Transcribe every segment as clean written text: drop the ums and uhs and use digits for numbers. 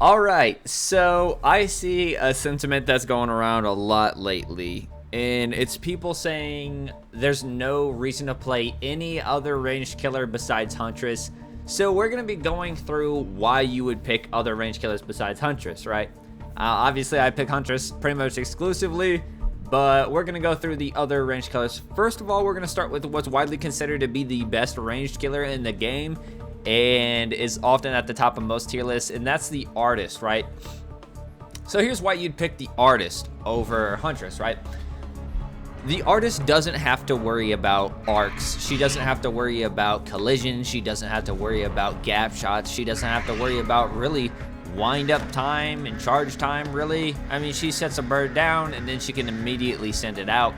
All right, so I see a sentiment that's going around a lot lately, and it's people saying there's no reason to play any other ranged killer besides Huntress. So we're going to be going through why you would pick other ranged killers besides Huntress, right? Obviously, I pick Huntress pretty much exclusively, but we're going to go through the other ranged killers. First of all, we're going to start with what's widely considered to be the best ranged killer in the game, and is often at the top of most tier lists, and that's the Artist, right? So here's why you'd pick the Artist over Huntress, right? The Artist doesn't have to worry about arcs. She doesn't have to worry about collision. She doesn't have to worry about gap shots. She doesn't have to worry about really wind up time and charge time, really. I mean, she sets a bird down and then she can immediately send it out.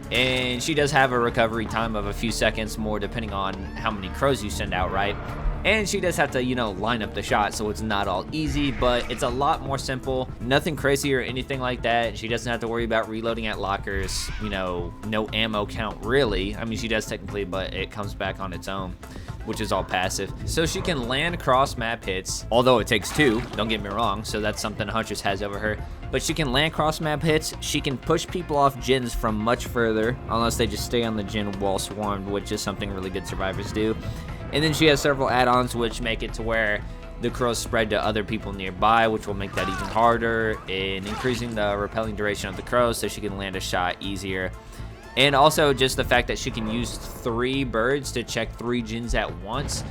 And she does have a recovery time of a few seconds more depending on how many crows you send out, right? And she does have to, line up the shot, so it's not all easy, but it's a lot more simple. Nothing crazy or anything like that. She doesn't have to worry about reloading at lockers, no ammo count, really. I mean, she does technically, but it comes back on its own, which is all passive. So she can land cross-map hits, although it takes two, don't get me wrong, so that's something Huntress has over her. But she can land cross-map hits, she can push people off gens from much further, unless they just stay on the gen while swarmed, which is something really good survivors do. And then she has several add-ons which make it to where the crows spread to other people nearby, which will make that even harder, in increasing the repelling duration of the crows so she can land a shot easier. And also just the fact that she can use 3 birds to check 3 gens at once.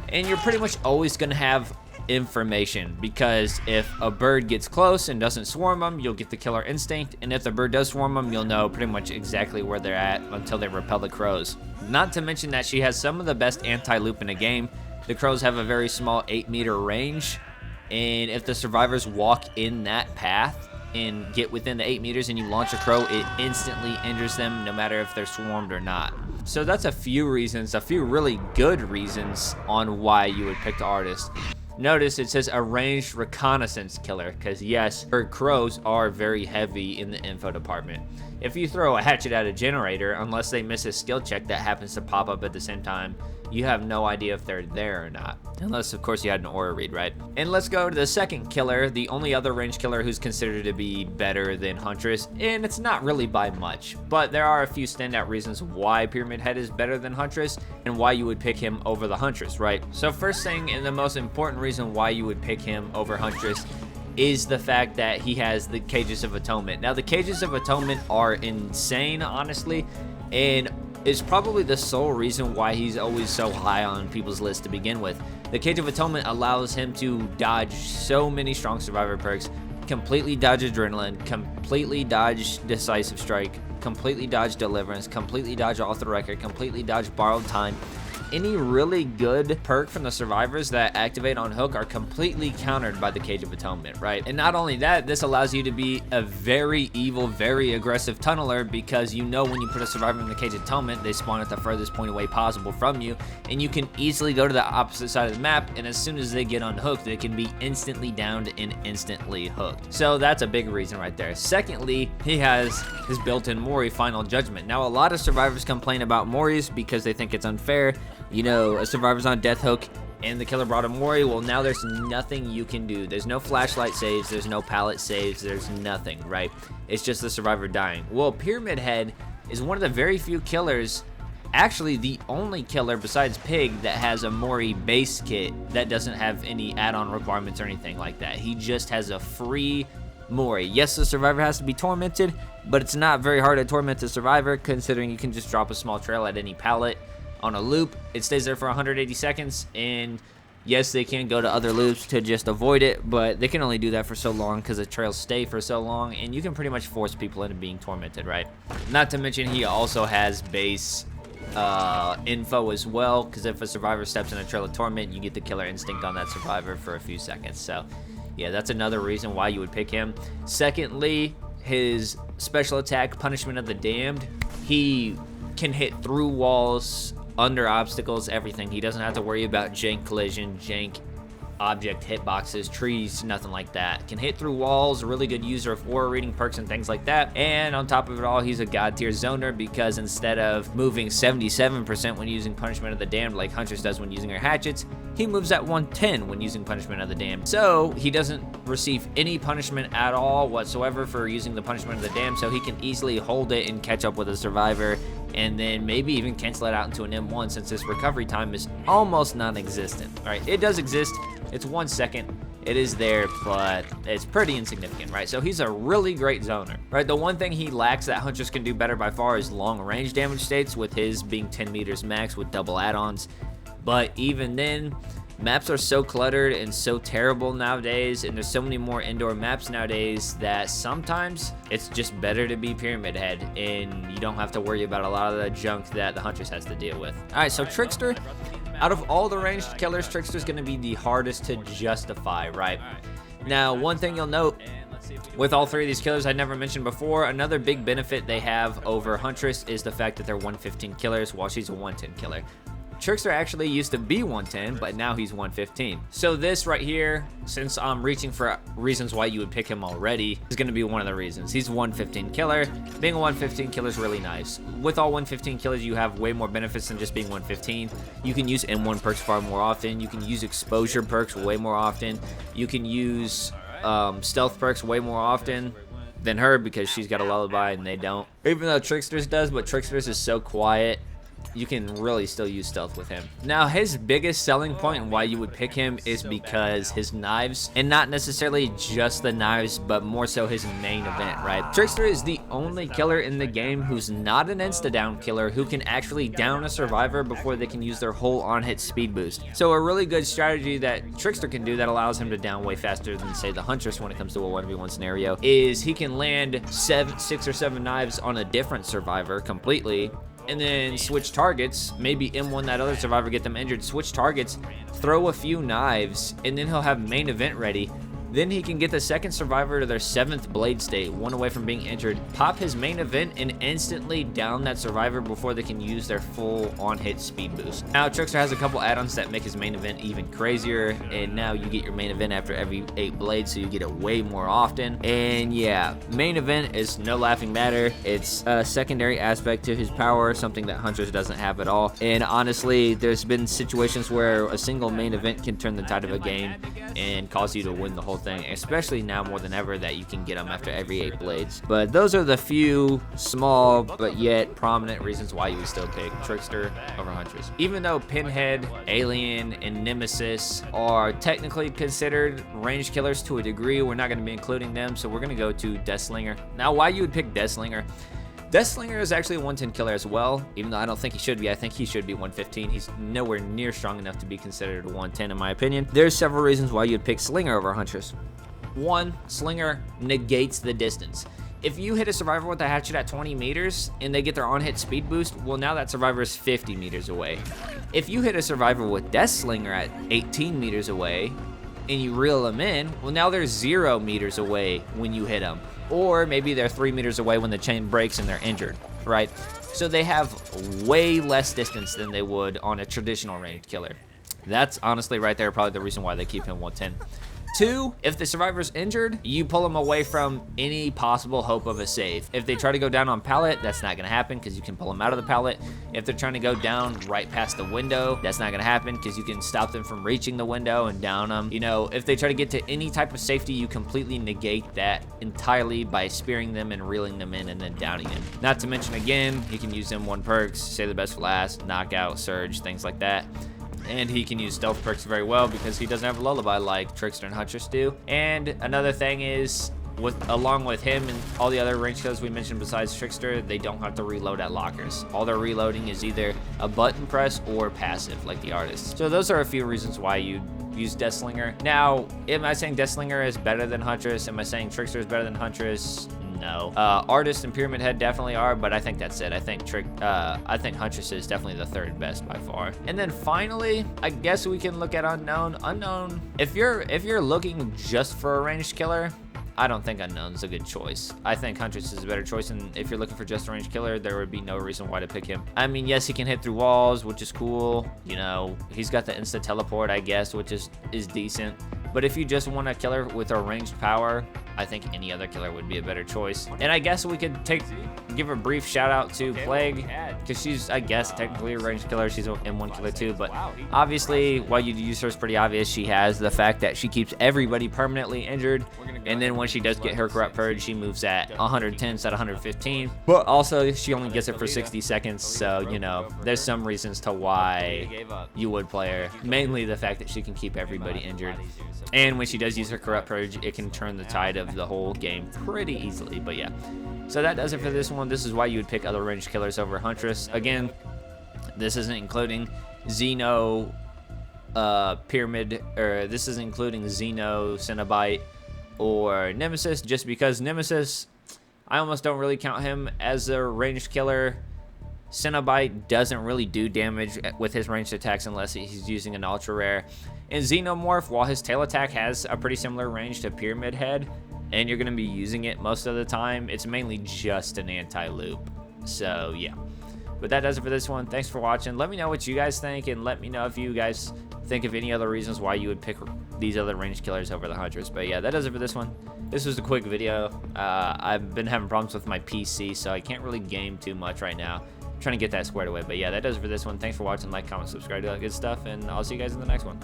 And you're pretty much always going to have information, because if a bird gets close and doesn't swarm them, you'll get the killer instinct, and if the bird does swarm them, you'll know pretty much exactly where they're at until they repel the crows. Not to mention that she has some of the best anti-loop in the game. The crows have a very small 8-meter range, and if the survivors walk in that path and get within the 8 meters and you launch a crow, it instantly injures them no matter if they're swarmed or not. So that's a few reasons, a few really good reasons on why you would pick the Artist. Notice it says a ranged reconnaissance killer, because yes, her crows are very heavy in the info department. If you throw a hatchet at a generator, unless they miss a skill check that happens to pop up at the same time, you have no idea if they're there or not. Unless, of course, you had an aura read, right? And let's go to the second killer, the only other ranged killer who's considered to be better than Huntress, and it's not really by much, but there are a few standout reasons why Pyramid Head is better than Huntress, and why you would pick him over the Huntress, right? So first thing, and the most important reason why you would pick him over Huntress, is the fact that he has the Cages of Atonement. Now, the Cages of Atonement are insane, honestly, and is probably the sole reason why he's always so high on people's list to begin with. The Cage of Atonement allows him to dodge so many strong survivor perks, completely dodge Adrenaline, completely dodge Decisive Strike, completely dodge Deliverance, completely dodge Off the Record, completely dodge Borrowed Time. Any really good perk from the survivors that activate on hook are completely countered by the Cage of Atonement, right? And not only that, this allows you to be a very evil, very aggressive tunneler, because you know when you put a survivor in the Cage of Atonement, they spawn at the furthest point away possible from you, and you can easily go to the opposite side of the map, and as soon as they get unhooked, they can be instantly downed and instantly hooked. So that's a big reason right there. Secondly, he has his built-in Mori Final Judgment. Now, a lot of survivors complain about Moris because they think it's unfair. A survivor's on death hook and the killer brought a Mori. Well, now there's nothing you can do. There's no flashlight saves, there's no pallet saves, there's nothing, right? It's just the survivor dying. Well, Pyramid Head is one of the very few killers, actually the only killer besides Pig, that has a Mori base kit that doesn't have any add-on requirements or anything like that. He just has a free Mori. Yes, the survivor has to be tormented, but it's not very hard to torment the survivor, considering you can just drop a small trail at any pallet on a loop. It stays there for 180 seconds, and yes, they can go to other loops to just avoid it, but they can only do that for so long because the trails stay for so long, and you can pretty much force people into being tormented, right? Not to mention he also has base info as well, because if a survivor steps in a trail of torment, you get the killer instinct on that survivor for a few seconds. So yeah, that's another reason why you would pick him. Secondly, his special attack, Punishment of the Damned, he can hit through walls, under obstacles, everything. He doesn't have to worry about jank collision, jank object hitboxes, trees, nothing like that. Can hit through walls, a really good user of aura reading perks and things like that. And on top of it all, he's a god tier zoner because instead of moving 77% when using Punishment of the Damned like Huntress does when using her hatchets, he moves at 110 when using Punishment of the Damned. So he doesn't receive any punishment at all whatsoever for using the Punishment of the Damned, so he can easily hold it and catch up with a survivor, and then maybe even cancel it out into an M1 since his recovery time is almost non-existent. All right, it does exist. It's 1 second. It is there, but it's pretty insignificant, right? So he's a really great zoner, right? The one thing he lacks that Huntress can do better by far is long range damage states, with his being 10 meters max with double add-ons. But even then, maps are so cluttered and so terrible nowadays, and there's so many more indoor maps nowadays that sometimes it's just better to be Pyramid Head, and you don't have to worry about a lot of the junk that the Huntress has to deal with. All right, so Trickster, out of all the ranged killers, Trickster's going to be the hardest to justify, right? Now, one thing you'll note with all three of these killers I never mentioned before, another big benefit they have over Huntress is the fact that they're 115 killers while she's a 110 killer. Trickster actually used to be 110, but now he's 115. So this right here, since I'm reaching for reasons why you would pick him already, is going to be one of the reasons. He's a 115 killer. Being a 115 killer is really nice. With all 115 killers, you have way more benefits than just being 115. You can use M1 perks far more often. You can use exposure perks way more often. You can use stealth perks way more often than her because she's got a lullaby and they don't. Even though Trickster's does, but Trickster's is so quiet, you can really still use stealth with him. Now, his biggest selling point and why you would pick him is because his knives, and not necessarily just the knives, but more so his main event, right? Trickster is the only killer in the game who's not an insta-down killer who can actually down a survivor before they can use their whole on-hit speed boost. So a really good strategy that Trickster can do that allows him to down way faster than, say, the Huntress when it comes to a 1v1 scenario is he can land 6 or 7 knives on a different survivor completely, and then switch targets, maybe M1 that other survivor, get them injured, switch targets, throw a few knives, and then he'll have main event ready. Then he can get the second survivor to their 7th blade state, 1 away from being injured, pop his main event, and instantly down that survivor before they can use their full on-hit speed boost. Now, Trickster has a couple add-ons that make his main event even crazier, and now you get your main event after every 8 blades, so you get it way more often. And yeah, main event is no laughing matter. It's a secondary aspect to his power, something that Huntress doesn't have at all. And honestly, there's been situations where a single main event can turn the tide of a game and cause you to win the whole thing, especially now more than ever that you can get them after every 8 blades. But those are the few small but yet prominent reasons why you would still pick Trickster over Huntress. Even though Pinhead, Alien, and Nemesis are technically considered ranged killers to a degree, we're not going to be including them, so we're going to go to Deathslinger. Now, why you would pick Deathslinger? Deathslinger is actually a 110 killer as well, even though I don't think he should be. I think he should be 115. He's nowhere near strong enough to be considered a 110 in my opinion. There's several reasons why you'd pick Slinger over Huntress. 1, Slinger negates the distance. If you hit a survivor with a hatchet at 20 meters and they get their on-hit speed boost, well, now that survivor is 50 meters away. If you hit a survivor with Deathslinger at 18 meters away and you reel them in, well, now they're 0 meters away when you hit them. Or maybe they're 3 meters away when the chain breaks and they're injured, right? So they have way less distance than they would on a traditional ranged killer. That's honestly right there probably the reason why they keep him 110. 2, if the survivor's injured, you pull them away from any possible hope of a save. If they try to go down on pallet, that's not going to happen because you can pull them out of the pallet. If they're trying to go down right past the window, that's not going to happen because you can stop them from reaching the window and down them. You know, if they try to get to any type of safety, you completely negate that entirely by spearing them and reeling them in and then downing them. Not to mention, again, you can use M1 perks, save the best for last, knockout, surge, things like that. And he can use stealth perks very well because he doesn't have a lullaby like Trickster and Huntress do. And another thing is, along with him and all the other ranged killers we mentioned besides Trickster, they don't have to reload at lockers. All their reloading is either a button press or passive, like the Artist. So those are a few reasons why you use Deathslinger. Now, am I saying Deathslinger is better than Huntress? Am I saying Trickster is better than Huntress? No. Artist and Pyramid Head definitely are, but I think that's it. I think Huntress is definitely the 3rd best by far. And then finally, I guess we can look at Unknown. Unknown, if you're looking just for a ranged killer, I don't think Unknown's a good choice. I think Huntress is a better choice, and if you're looking for just a range killer, there would be no reason why to pick him. I mean, yes, he can hit through walls, which is cool. You know, he's got the insta teleport, I guess, which is decent. But if you just want a killer with a ranged power, I think any other killer would be a better choice. And I guess we could give a brief shout out to Plague, because she's, I guess, technically a ranged killer. She's an M1 killer too, but obviously, why you'd use her is pretty obvious. She has the fact that she keeps everybody permanently injured, and then when she does get her Corrupt Purge, she moves at 110 instead of 115. But also, she only gets it for 60 seconds, so, you know, there's some reasons to why you would play her. Mainly the fact that she can keep everybody injured. And when she does use her Corrupt Purge, it can turn the tide of the whole game pretty easily, but yeah. So that does it for this one. This is why you would pick other ranged killers over Huntress. Again, this isn't including Xeno, Pyramid, or this isn't including Xeno, Cenobite, or Nemesis, just because Nemesis, I almost don't really count him as a ranged killer. Cenobite doesn't really do damage with his ranged attacks unless he's using an ultra rare. And Xenomorph, while his tail attack has a pretty similar range to Pyramid Head, and you're going to be using it most of the time, it's mainly just an anti-loop. So yeah, but that does it for this one. Thanks for watching. Let me know what you guys think, and let me know if you guys think of any other reasons why you would pick these other ranged killers over the Huntress. But yeah, that does it for this one. This was a quick video. I've been having problems with my PC, so I can't really game too much right now. I'm trying to get that squared away. But yeah, that does it for this one. Thanks for watching. Like, comment, subscribe, do that good stuff, and I'll see you guys in the next one.